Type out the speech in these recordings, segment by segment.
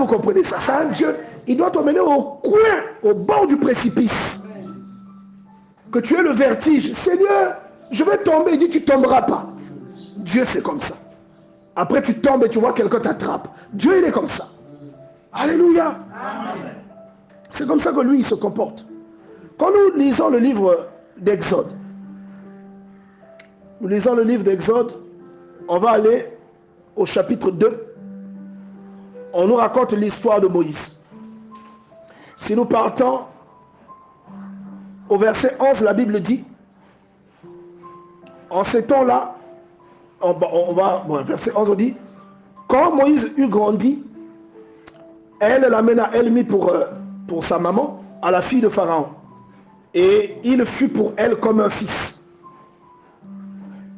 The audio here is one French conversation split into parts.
Vous comprenez ça? C'est un Dieu, il doit t'emmener au coin, au bord du précipice. Que tu aies le vertige. Seigneur, je vais tomber. Il dit, tu ne tomberas pas. Dieu, c'est comme ça. Après, tu tombes et tu vois quelqu'un t'attrape. Dieu, il est comme ça. Alléluia. C'est comme ça que lui, il se comporte. Quand nous lisons le livre d'Exode, on va aller au chapitre 2. On nous raconte l'histoire de Moïse. Si nous partons au verset 11, la Bible dit, en ces temps-là, verset 11, on dit, quand Moïse eut grandi, elle l'amena, elle mit pour sa maman, à la fille de Pharaon. Et il fut pour elle comme un fils.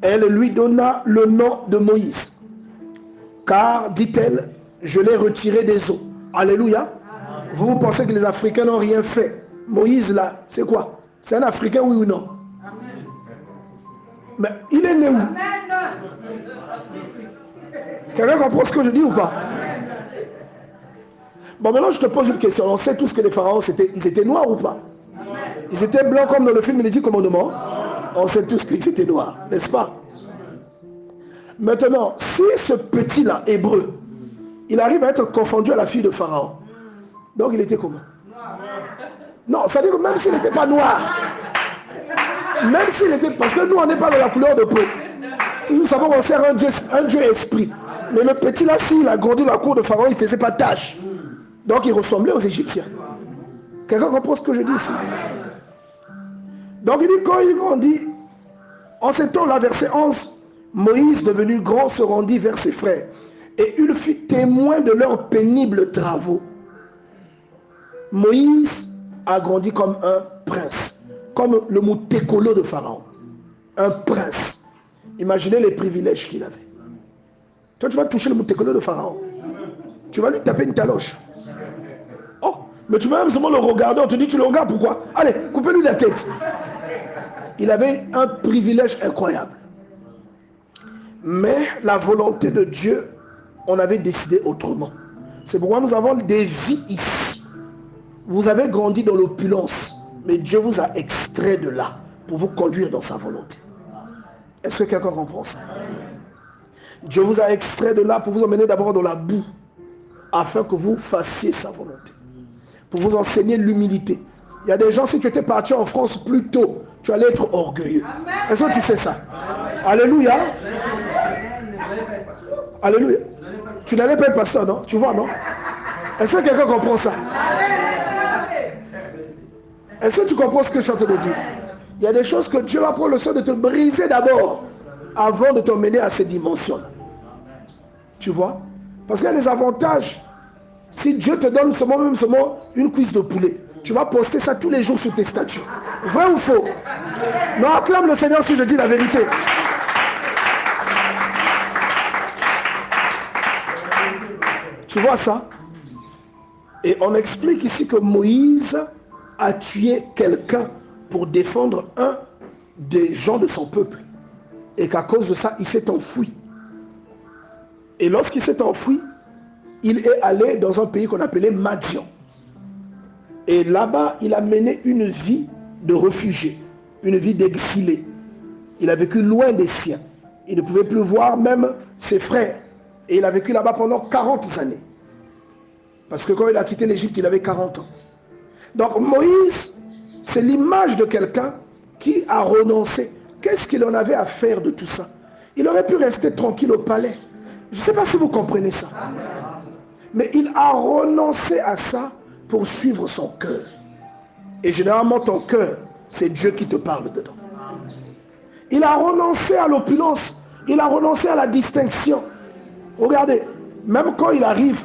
Elle lui donna le nom de Moïse. Car, dit-elle, je l'ai retiré des eaux. Alléluia. Vous pensez que les Africains n'ont rien fait? Moïse, là, c'est quoi? C'est un Africain, oui ou non? Amen. Mais il est né où? Quelqu'un comprend ce que je dis ou pas? Amen. Bon, maintenant, je te pose une question. On sait tous que les pharaons, ils étaient noirs ou pas? Amen. Ils étaient blancs comme dans le film Les 10 commandements. On sait tous qu'ils étaient noirs, n'est-ce pas? Maintenant, si ce petit-là, hébreu, il arrive à être confondu à la fille de Pharaon, donc il était comment? Non, ça veut dire que même s'il n'était pas noir, même s'il était... Parce que nous, on n'est pas de la couleur de peau. Nous savons qu'on sert un Dieu esprit. Mais le petit là, s'il a grandi dans la cour de Pharaon, il ne faisait pas tâche. Donc il ressemblait aux Égyptiens. Quelqu'un comprend ce que je dis ici? Donc il dit, quand il grandit, en ces temps-là, verset 11, Moïse, devenu grand, se rendit vers ses frères. Et il fut témoin de leurs pénibles travaux. Moïse a grandi comme un prince, comme le moutécolo de Pharaon. Un prince. Imaginez les privilèges qu'il avait. Toi, tu vas toucher le moutécolo de Pharaon. Tu vas lui taper une taloche. Oh, mais tu vas même seulement le regarder. On te dit, tu le regardes, pourquoi? Allez, coupez-lui la tête. Il avait un privilège incroyable. Mais la volonté de Dieu, on avait décidé autrement. C'est pourquoi nous avons des vies ici. Vous avez grandi dans l'opulence, mais Dieu vous a extrait de là pour vous conduire dans sa volonté. Est-ce que quelqu'un comprend ça? Dieu vous a extrait de là pour vous emmener d'abord dans la boue, afin que vous fassiez sa volonté. Pour vous enseigner l'humilité. Il y a des gens, si tu étais parti en France plus tôt, tu allais être orgueilleux. Est-ce que tu sais ça? Alléluia. Alléluia. Tu n'allais pas être pasteur, non? Tu vois, non? Est-ce que quelqu'un comprend ça? Est-ce que tu comprends ce que je suis en train de dire? Il y a des choses que Dieu va prendre le soin de te briser d'abord, avant de t'emmener à ces dimensions-là. Tu vois? Parce qu'il y a des avantages. Si Dieu te donne seulement une cuisse de poulet, tu vas poster ça tous les jours sur tes statuts. Vrai ou faux? Non, acclame le Seigneur si je dis la vérité. Tu vois ça? Et on explique ici que Moïse a tué quelqu'un pour défendre un des gens de son peuple. Et qu'à cause de ça, il s'est enfoui. Et lorsqu'il s'est enfoui, il est allé dans un pays qu'on appelait Madian. Et là-bas, il a mené une vie de réfugié, une vie d'exilé. Il a vécu loin des siens. Il ne pouvait plus voir même ses frères. Et il a vécu là-bas pendant 40 années. Parce que quand il a quitté l'Égypte, il avait 40 ans. Donc Moïse, c'est l'image de quelqu'un qui a renoncé. Qu'est-ce qu'il en avait à faire de tout ça? Il aurait pu rester tranquille au palais. Je ne sais pas si vous comprenez ça. Mais il a renoncé à ça pour suivre son cœur. Et généralement, ton cœur, c'est Dieu qui te parle dedans. Il a renoncé à l'opulence. Il a renoncé à la distinction. Regardez, même quand il arrive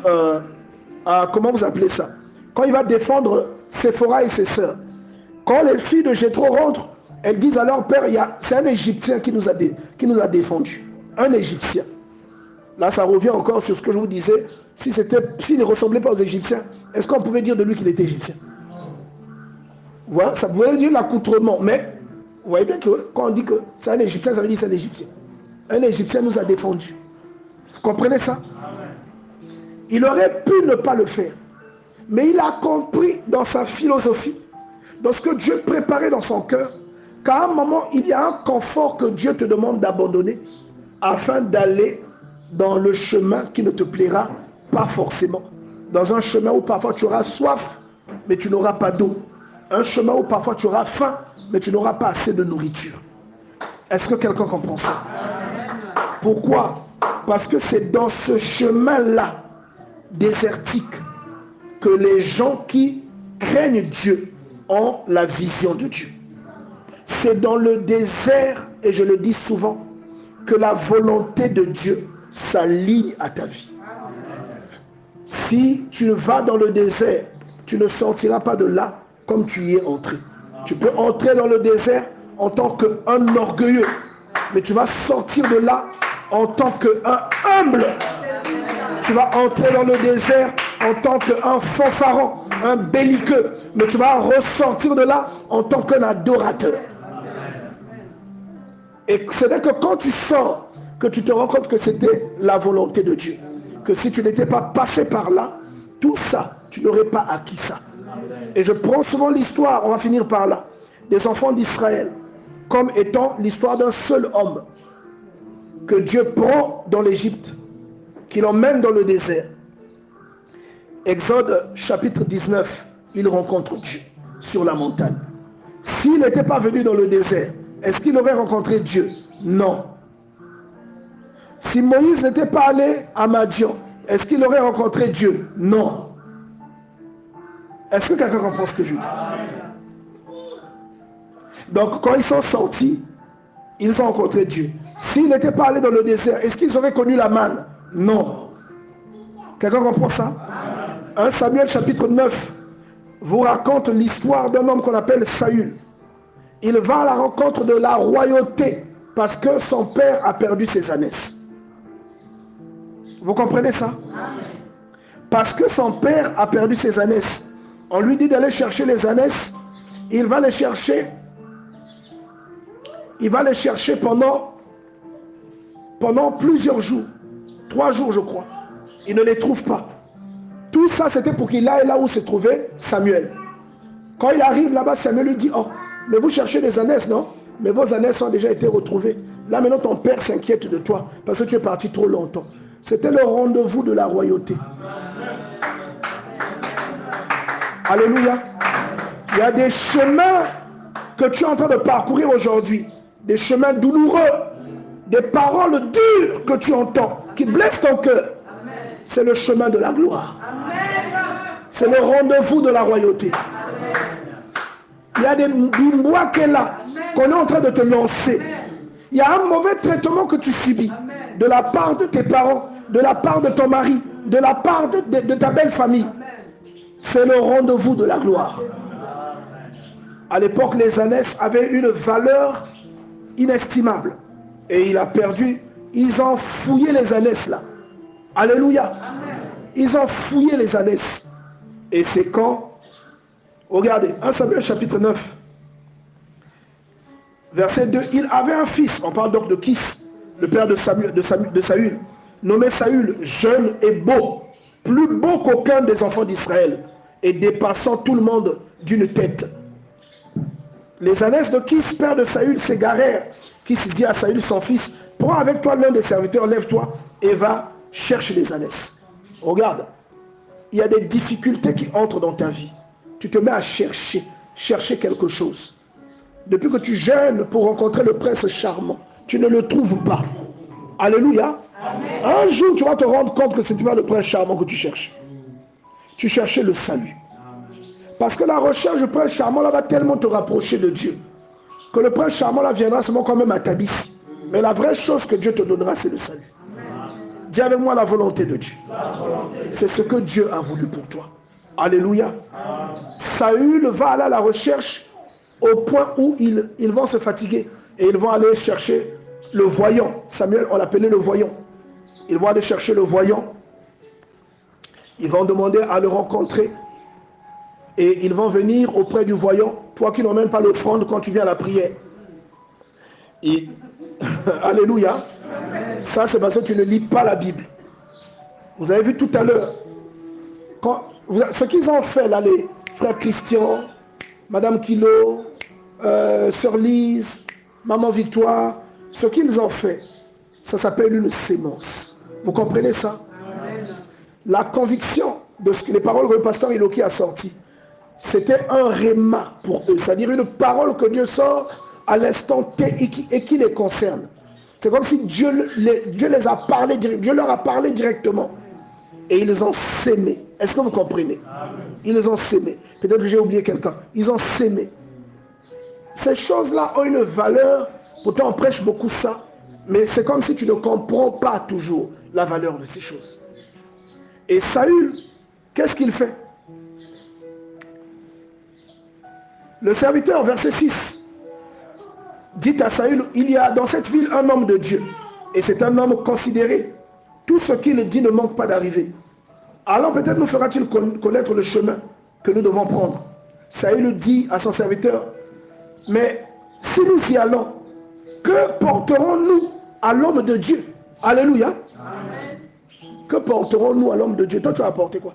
à, comment vous appelez ça? Quand il va défendre Séphora et ses sœurs. Quand les filles de Jéthro rentrent, elles disent à leur père, c'est un Égyptien qui nous a défendus. Un Égyptien. Là, ça revient encore sur ce que je vous disais. S'il ne ressemblait pas aux Égyptiens, est-ce qu'on pouvait dire de lui qu'il était Égyptien? Voilà, ça voulait dire l'accoutrement. Mais, vous voyez bien que quand on dit que c'est un Égyptien, ça veut dire que c'est un Égyptien. Un Égyptien nous a défendus. Vous comprenez ça? Il aurait pu ne pas le faire. Mais il a compris dans sa philosophie, dans ce que Dieu préparait dans son cœur, qu'à un moment, il y a un confort que Dieu te demande d'abandonner afin d'aller dans le chemin qui ne te plaira pas forcément. Dans un chemin où parfois tu auras soif, mais tu n'auras pas d'eau. Un chemin où parfois tu auras faim, mais tu n'auras pas assez de nourriture. Est-ce que quelqu'un comprend ça? Pourquoi? Parce que c'est dans ce chemin-là, désertique, que les gens qui craignent Dieu ont la vision de Dieu. C'est dans le désert, et je le dis souvent, que la volonté de Dieu s'aligne à ta vie. Si tu vas dans le désert, tu ne sortiras pas de là comme tu y es entré. Tu peux entrer dans le désert en tant qu'un orgueilleux, mais tu vas sortir de là en tant qu'un humble. Tu vas entrer dans le désert en tant qu'un fanfaron, un belliqueux, mais tu vas ressortir de là en tant qu'un adorateur. Et ce n'est que quand tu sors que tu te rends compte que c'était la volonté de Dieu. Que si tu n'étais pas passé par là, tout ça, tu n'aurais pas acquis ça. Et je prends souvent l'histoire, on va finir par là, des enfants d'Israël, comme étant l'histoire d'un seul homme que Dieu prend dans l'Égypte, qu'il emmène dans le désert. Exode chapitre 19, il rencontre Dieu sur la montagne. S'il n'était pas venu dans le désert, est-ce qu'il aurait rencontré Dieu? Non. Si Moïse n'était pas allé à Madian, est-ce qu'il aurait rencontré Dieu? Non. Est-ce que quelqu'un comprend ce que je dis? Donc quand ils sont sortis, ils ont rencontré Dieu. S'ils n'étaient pas allés dans le désert, est-ce qu'ils auraient connu la manne? Non. Quelqu'un comprend ça? 1 Samuel chapitre 9 vous raconte l'histoire d'un homme qu'on appelle Saül. Il va à la rencontre de la royauté parce que son père a perdu ses ânesses. Vous comprenez ça? Parce que son père a perdu ses ânesses. On lui dit d'aller chercher les ânesses. Il va les chercher. Il va les chercher pendant plusieurs jours. 3 jours, je crois. Il ne les trouve pas. Tout ça, c'était pour qu'il aille là où se trouvait Samuel. Quand il arrive là-bas, Samuel lui dit, oh, mais vous cherchez des ânesses, non? Mais vos ânesses ont déjà été retrouvées. Là, maintenant, ton père s'inquiète de toi parce que tu es parti trop longtemps. C'était le rendez-vous de la royauté. Alléluia. Il y a des chemins que tu es en train de parcourir aujourd'hui. Des chemins douloureux. Des paroles dures que tu entends, qui blessent ton cœur. C'est le chemin de la gloire. C'est le rendez-vous de la royauté. Il y a des bois qui est là, qu'on est en train de te lancer. Il y a un mauvais traitement que tu subis de la part de tes parents, de la part de ton mari, de la part de ta belle famille. C'est le rendez-vous de la gloire. À l'époque, les ânesses avaient une valeur inestimable. Et il a perdu. Ils ont fouillé les ânesses là. Alléluia. Ils ont fouillé les ânesses. Et c'est quand, regardez, 1 Samuel chapitre 9, verset 2, il avait un fils, on parle donc de Kis, le père de Saül, nommé Saül, jeune et beau, plus beau qu'aucun des enfants d'Israël, et dépassant tout le monde d'une tête. Les ânesses de Kis, père de Saül, s'égarèrent. Kis dit à Saül, son fils, prends avec toi l'un des serviteurs, lève-toi et va chercher les ânesses. Regarde, il y a des difficultés qui entrent dans ta vie. Tu te mets à chercher quelque chose. Depuis que tu jeûnes pour rencontrer le prince charmant, tu ne le trouves pas. Alléluia. Amen. Un jour, tu vas te rendre compte que ce n'est pas le prince charmant que tu cherches. Tu cherchais le salut. Parce que la recherche du prince charmant là, va tellement te rapprocher de Dieu que le prince charmant là viendra seulement quand même à ta vie. Mais la vraie chose que Dieu te donnera, c'est le salut. Dis avec moi la volonté de Dieu. C'est ce que Dieu a voulu pour toi. Alléluia. Saül va aller à la recherche au point où ils vont se fatiguer. Et ils vont aller chercher le voyant. Samuel, on l'appelait le voyant. Ils vont aller chercher le voyant. Ils vont demander à le rencontrer. Et ils vont venir auprès du voyant. Toi qui n'emmènes pas l'offrande quand tu viens à la prière. Et alléluia. Ça, c'est parce que tu ne lis pas la Bible. Vous avez vu tout à l'heure, ce qu'ils ont fait là, les frères Christian, Madame Kilo, Sœur Lise, Maman Victoire, ce qu'ils ont fait, ça s'appelle une sémence. Vous comprenez ça? Amen. La conviction de ce que les paroles que le pasteur Iloki a sorties, c'était un réma pour eux, c'est-à-dire une parole que Dieu sort à l'instant T et qui les concerne. C'est comme si Dieu les a parlé, Dieu leur a parlé directement. Et ils ont sémé. Est-ce que vous comprenez? Amen. Ils ont sémé. Peut-être que j'ai oublié quelqu'un. Ils ont sémé. Ces choses-là ont une valeur. Pourtant, on prêche beaucoup ça. Mais c'est comme si tu ne comprends pas toujours la valeur de ces choses. Et Saül, qu'est-ce qu'il fait? Le serviteur, verset 6, dit à Saül, il y a dans cette ville un homme de Dieu. Et c'est un homme considéré. Tout ce qu'il dit ne manque pas d'arriver. Alors peut-être nous fera-t-il connaître le chemin que nous devons prendre. Saül dit à son serviteur, mais si nous y allons, que porterons-nous à l'homme de Dieu? Alléluia. Amen. Que porterons-nous à l'homme de Dieu? Toi, tu vas apporter quoi?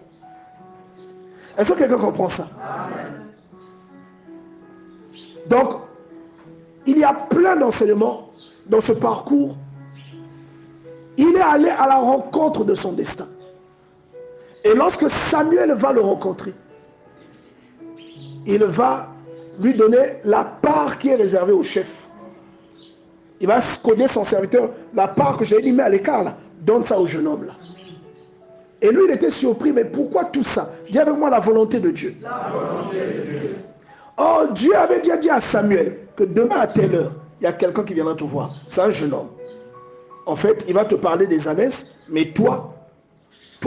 Est-ce que quelqu'un comprend ça? Amen. Donc, il y a plein d'enseignements dans ce parcours. Il est allé à la rencontre de son destin. Et lorsque Samuel va le rencontrer, il va lui donner la part qui est réservée au chef. Il va coder son serviteur, la part que j'ai mis à l'écart là, donne ça au jeune homme là. Et lui, il était surpris, mais pourquoi tout ça? Dis avec moi la volonté de Dieu. La volonté de Dieu. Oh, Dieu avait déjà dit à Samuel que demain à telle heure, il y a quelqu'un qui viendra te voir. C'est un jeune homme. En fait, il va te parler des ânesses, mais toi,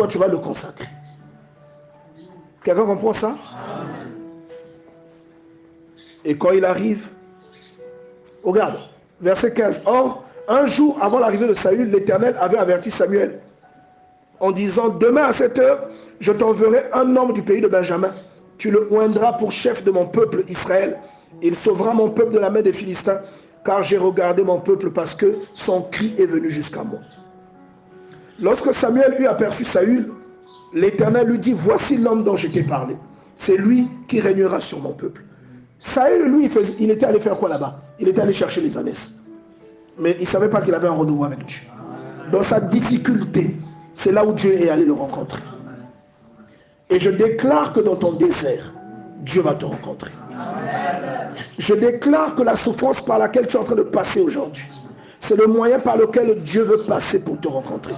tu vas le consacrer. Quelqu'un comprend ça? Amen. Et quand il arrive, regarde, verset 15. Or, un jour avant l'arrivée de Saül, l'Éternel avait averti Samuel en disant, demain à cette heure, je t'enverrai un homme du pays de Benjamin. Tu le oindras pour chef de mon peuple Israël. Il sauvera mon peuple de la main des Philistins, car j'ai regardé mon peuple parce que son cri est venu jusqu'à moi. Lorsque Samuel eut aperçu Saül, l'Éternel lui dit, voici l'homme dont je t'ai parlé. C'est lui qui régnera sur mon peuple. Saül, lui, il était allé faire quoi là-bas? Il était allé chercher les ânesses. Mais il ne savait pas qu'il avait un rendez-vous avec Dieu. Dans sa difficulté, c'est là où Dieu est allé le rencontrer. Et je déclare que dans ton désert, Dieu va te rencontrer. Je déclare que la souffrance par laquelle tu es en train de passer aujourd'hui, c'est le moyen par lequel Dieu veut passer pour te rencontrer.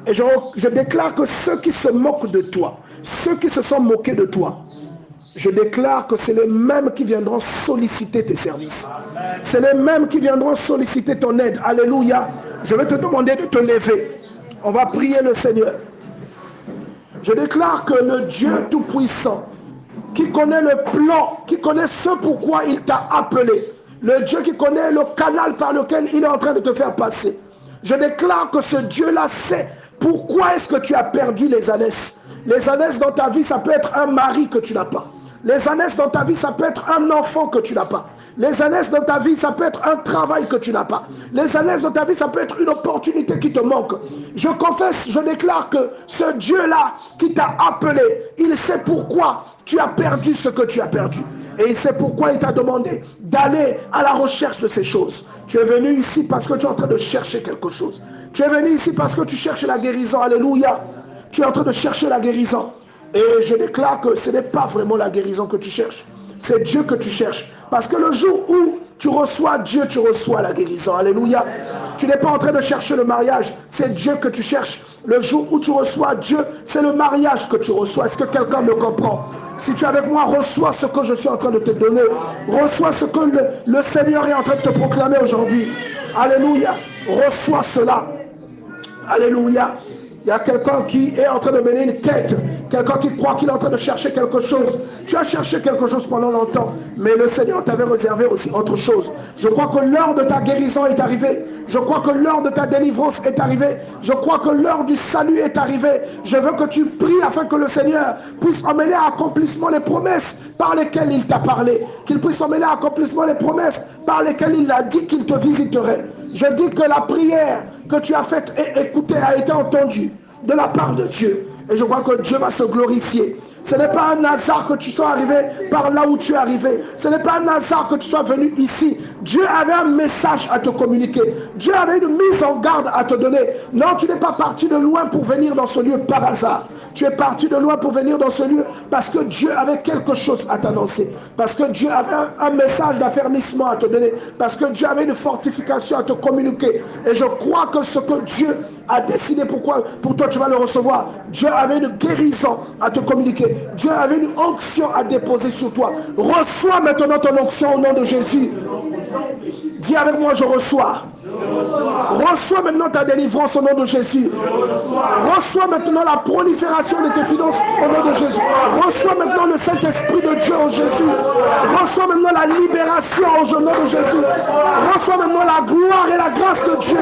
Et je déclare que ceux qui se moquent de toi, ceux qui se sont moqués de toi, je déclare que c'est les mêmes qui viendront solliciter tes services. C'est les mêmes qui viendront solliciter ton aide. Alléluia. Je vais te demander de te lever. On va prier le Seigneur. Je déclare que le Dieu Tout-Puissant, qui connaît le plan, qui connaît ce pourquoi il t'a appelé, le Dieu qui connaît le canal par lequel il est en train de te faire passer, je déclare que ce Dieu-là sait pourquoi est-ce que tu as perdu les ânesses. Les ânesses dans ta vie, ça peut être un mari que tu n'as pas. Les ânesses dans ta vie, ça peut être un enfant que tu n'as pas. Les ânesses dans ta vie, ça peut être un travail que tu n'as pas. Les ânesses dans ta vie, ça peut être une opportunité qui te manque. Je confesse, je déclare que ce Dieu-là qui t'a appelé, il sait pourquoi tu as perdu ce que tu as perdu. Et il sait pourquoi il t'a demandé d'aller à la recherche de ces choses. Tu es venu ici parce que tu es en train de chercher quelque chose. Tu es venu ici parce que tu cherches la guérison. Alléluia. Tu es en train de chercher la guérison. Et je déclare que ce n'est pas vraiment la guérison que tu cherches. C'est Dieu que tu cherches. Parce que le jour où tu reçois Dieu, tu reçois la guérison. Alléluia. Tu n'es pas en train de chercher le mariage. C'est Dieu que tu cherches. Le jour où tu reçois Dieu, c'est le mariage que tu reçois. Est-ce que quelqu'un me comprend? Si tu es avec moi, reçois ce que je suis en train de te donner. Reçois ce que le Seigneur est en train de te proclamer aujourd'hui. Alléluia. Reçois cela. Alléluia. Il y a quelqu'un qui est en train de mener une quête. Quelqu'un qui croit qu'il est en train de chercher quelque chose. Tu as cherché quelque chose pendant longtemps, mais le Seigneur t'avait réservé aussi autre chose. Je crois que l'heure de ta guérison est arrivée. Je crois que l'heure de ta délivrance est arrivée. Je crois que l'heure du salut est arrivée. Je veux que tu pries afin que le Seigneur puisse emmener à accomplissement les promesses par lesquelles il t'a parlé. Qu'il puisse emmener à accomplissement les promesses par lesquelles il a dit qu'il te visiterait. Je dis que la prière que tu as faite et écoutée a été entendue. de la part de Dieu. Et je crois que Dieu va se glorifier. Ce n'est pas un hasard que tu sois arrivé par là où tu es arrivé. Ce n'est pas un hasard que tu sois venu ici. Dieu avait un message à te communiquer. Dieu avait une mise en garde à te donner. Non, tu n'es pas parti de loin pour venir dans ce lieu par hasard. Tu es parti de loin pour venir dans ce lieu parce que Dieu avait quelque chose à t'annoncer. Parce que Dieu avait un message d'affermissement à te donner. Parce que Dieu avait une fortification à te communiquer. Et je crois que ce que Dieu a décidé pour toi tu vas le recevoir. Dieu avait une guérison à te communiquer. Dieu avait une onction à déposer sur toi. Reçois maintenant ton onction au nom de Jésus. Dis avec moi, je reçois. Reçois maintenant ta délivrance au nom de Jésus. Reçois maintenant la prolifération de tes finances au nom de Jésus. Reçois maintenant le Saint-Esprit de Dieu en Jésus. Reçois maintenant la libération au nom de Jésus. Reçois maintenant la gloire et la grâce de Dieu.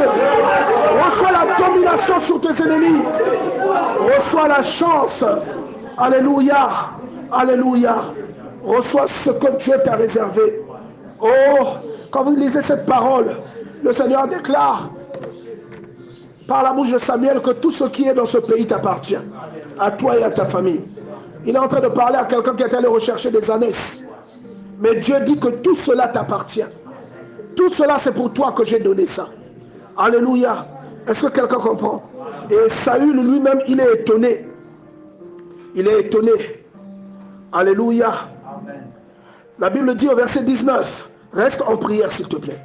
Reçois la domination sur tes ennemis. Reçois la chance. Alléluia. Alléluia. Reçois ce que Dieu t'a réservé. Oh, quand vous lisez cette parole, le Seigneur déclare par la bouche de Samuel que tout ce qui est dans ce pays t'appartient, à toi et à ta famille. Il est en train de parler à quelqu'un qui est allé rechercher des ânesses. Mais Dieu dit que tout cela t'appartient. Tout cela, c'est pour toi que j'ai donné ça. Alléluia. Est-ce que quelqu'un comprend? Et Saül lui-même, il est étonné. Il est étonné. Alléluia. Amen. La Bible dit au verset 19, reste en prière s'il te plaît.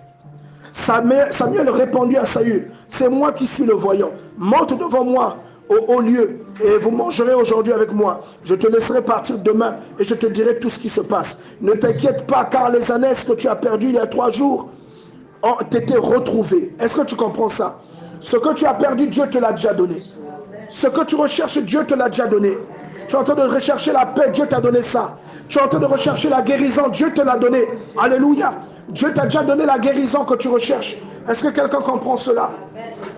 Samuel répondit à Saül, c'est moi qui suis le voyant. Monte devant moi au haut lieu et vous mangerez aujourd'hui avec moi. Je te laisserai partir demain et je te dirai tout ce qui se passe. Ne t'inquiète pas car les ânesses que tu as perdues il y a 3 jours ont été retrouvées. Est-ce que tu comprends ça? Ce que tu as perdu, Dieu te l'a déjà donné. Ce que tu recherches, Dieu te l'a déjà donné. Tu es en train de rechercher la paix, Dieu t'a donné ça. Tu es en train de rechercher la guérison, Dieu te l'a donné. Alléluia. Dieu t'a déjà donné la guérison que tu recherches. Est-ce que quelqu'un comprend cela?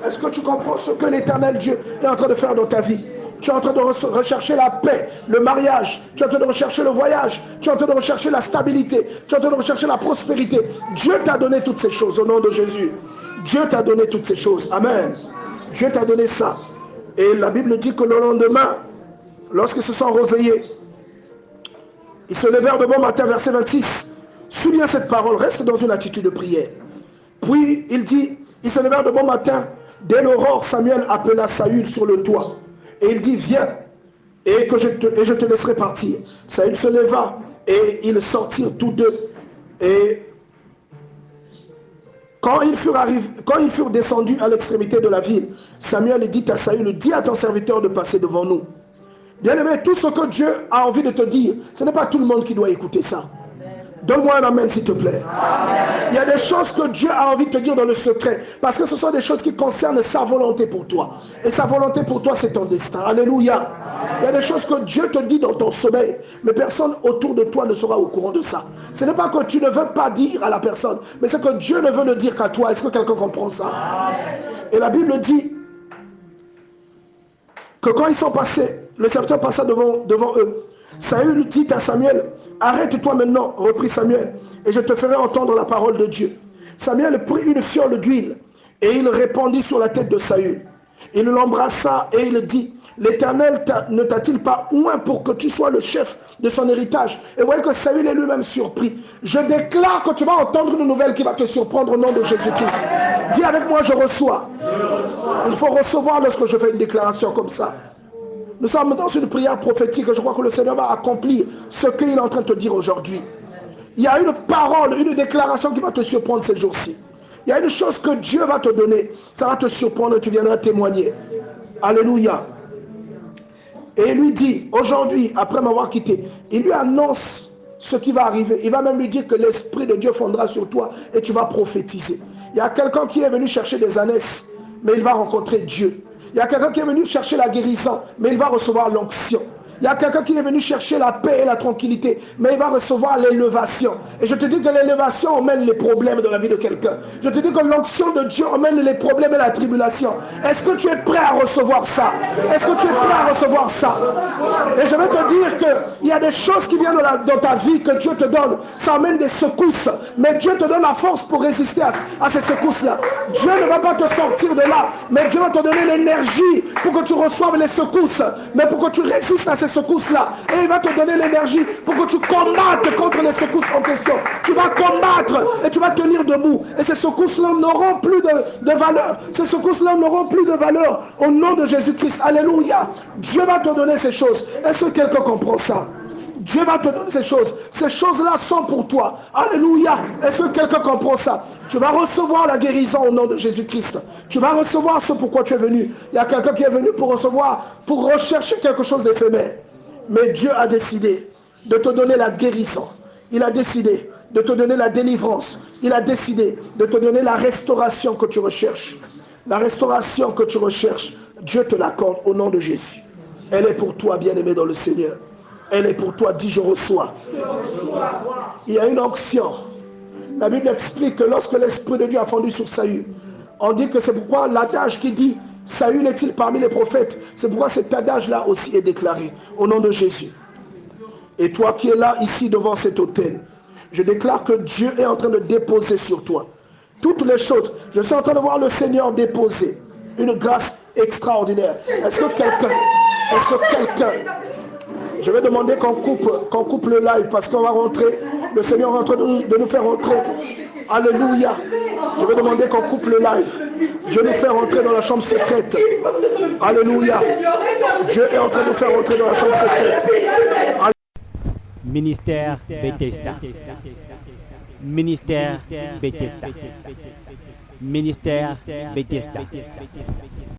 Est-ce que tu comprends ce que l'Éternel Dieu est en train de faire dans ta vie? Tu es en train de rechercher la paix, le mariage. Tu es en train de rechercher le voyage. Tu es en train de rechercher la stabilité. Tu es en train de rechercher la prospérité. Dieu t'a donné toutes ces choses au nom de Jésus. Dieu t'a donné toutes ces choses. Amen. Dieu t'a donné ça. Et la Bible dit que le lendemain, lorsqu'ils se sont réveillés, ils se levèrent de bon matin, verset 26. Suis bien cette parole, reste dans une attitude de prière. Puis il dit, ils se levèrent de bon matin. Dès l'aurore, Samuel appela Saül sur le toit. Et il dit, viens, et je te laisserai partir. Saül se leva, et ils sortirent tous deux. Et quand ils furent descendus à l'extrémité de la ville, Samuel dit à Saül, dis à ton serviteur de passer devant nous. Bien-aimé, tout ce que Dieu a envie de te dire, ce n'est pas tout le monde qui doit écouter ça. Donne-moi un amen s'il te plaît. Amen. Il y a des choses que Dieu a envie de te dire dans le secret. Parce que ce sont des choses qui concernent sa volonté pour toi. Et sa volonté pour toi, c'est ton destin. Alléluia. Amen. Il y a des choses que Dieu te dit dans ton sommeil. Mais personne autour de toi ne sera au courant de ça. Ce n'est pas que tu ne veux pas dire à la personne. Mais c'est que Dieu ne veut le dire qu'à toi. Est-ce que quelqu'un comprend ça? Amen. Et la Bible dit que quand ils sont passés, le serviteur passa devant eux. Saül dit à Samuel, arrête-toi maintenant, reprit Samuel, et je te ferai entendre la parole de Dieu. Samuel prit une fiole d'huile, et il répandit sur la tête de Saül. Il l'embrassa, et il dit, l'Éternel ne t'a-t-il pas oint pour que tu sois le chef de son héritage? Et vous voyez que Saül est lui-même surpris. Je déclare que tu vas entendre une nouvelle qui va te surprendre au nom de Jésus-Christ. Dis avec moi, je reçois. Il faut recevoir lorsque je fais une déclaration comme ça. Nous sommes dans une prière prophétique et je crois que le Seigneur va accomplir ce qu'il est en train de te dire aujourd'hui. Il y a une parole, une déclaration qui va te surprendre ces jours-ci. Il y a une chose que Dieu va te donner. Ça va te surprendre et tu viendras témoigner. Alléluia. Et il lui dit, aujourd'hui, après m'avoir quitté, il lui annonce ce qui va arriver. Il va même lui dire que l'Esprit de Dieu fondera sur toi et tu vas prophétiser. Il y a quelqu'un qui est venu chercher des ânesses, mais il va rencontrer Dieu. Il y a quelqu'un qui est venu chercher la guérison, mais il va recevoir l'onction. Il y a quelqu'un qui est venu chercher la paix et la tranquillité, mais il va recevoir l'élévation. Et je te dis que l'élévation emmène les problèmes de la vie de quelqu'un. Je te dis que l'onction de Dieu emmène les problèmes et la tribulation. Est-ce que tu es prêt à recevoir ça? Est-ce que tu es prêt à recevoir ça? Et je vais te dire qu'il y a des choses qui viennent dans ta vie que Dieu te donne. Ça amène des secousses, mais Dieu te donne la force pour résister à ces secousses-là. Dieu ne va pas te sortir de là, mais Dieu va te donner l'énergie pour que tu reçoives les secousses, mais pour que tu résistes à ces secousses-là. Et il va te donner l'énergie pour que tu combattes contre les secousses en question. Tu vas combattre et tu vas tenir debout. Et ces secousses-là n'auront plus de valeur. Ces secousses-là n'auront plus de valeur au nom de Jésus-Christ. Alléluia. Dieu va te donner ces choses. Est-ce que quelqu'un comprend ça? Dieu va te donner ces choses. Ces choses-là sont pour toi. Alléluia. Est-ce que quelqu'un comprend ça? Tu vas recevoir la guérison au nom de Jésus-Christ. Tu vas recevoir ce pourquoi tu es venu. Il y a quelqu'un qui est venu pour recevoir, pour rechercher quelque chose d'éphémère. Mais Dieu a décidé de te donner la guérison. Il a décidé de te donner la délivrance. Il a décidé de te donner la restauration que tu recherches. La restauration que tu recherches, Dieu te l'accorde au nom de Jésus. Elle est pour toi, bien-aimé dans le Seigneur. Elle est pour toi, dis je reçois. Il y a une onction. La Bible explique que lorsque l'Esprit de Dieu a fondu sur Saül, on dit que c'est pourquoi l'adage qui dit Saül est-il parmi les prophètes, c'est pourquoi cet adage-là aussi est déclaré au nom de Jésus. Et toi qui es là, ici, devant cet autel, je déclare que Dieu est en train de déposer sur toi toutes les choses. Je suis en train de voir le Seigneur déposer une grâce extraordinaire. Est-ce que quelqu'un, je vais demander qu'on coupe le live parce qu'on va rentrer, le Seigneur est en train de nous faire rentrer. Alléluia. Je vais demander qu'on coupe le live. Dieu nous fait rentrer dans la chambre secrète. Alléluia. Dieu est en train de nous faire rentrer dans la chambre secrète. Ministère Bethesda. Ministère Bethesda. Ministère Bethesda.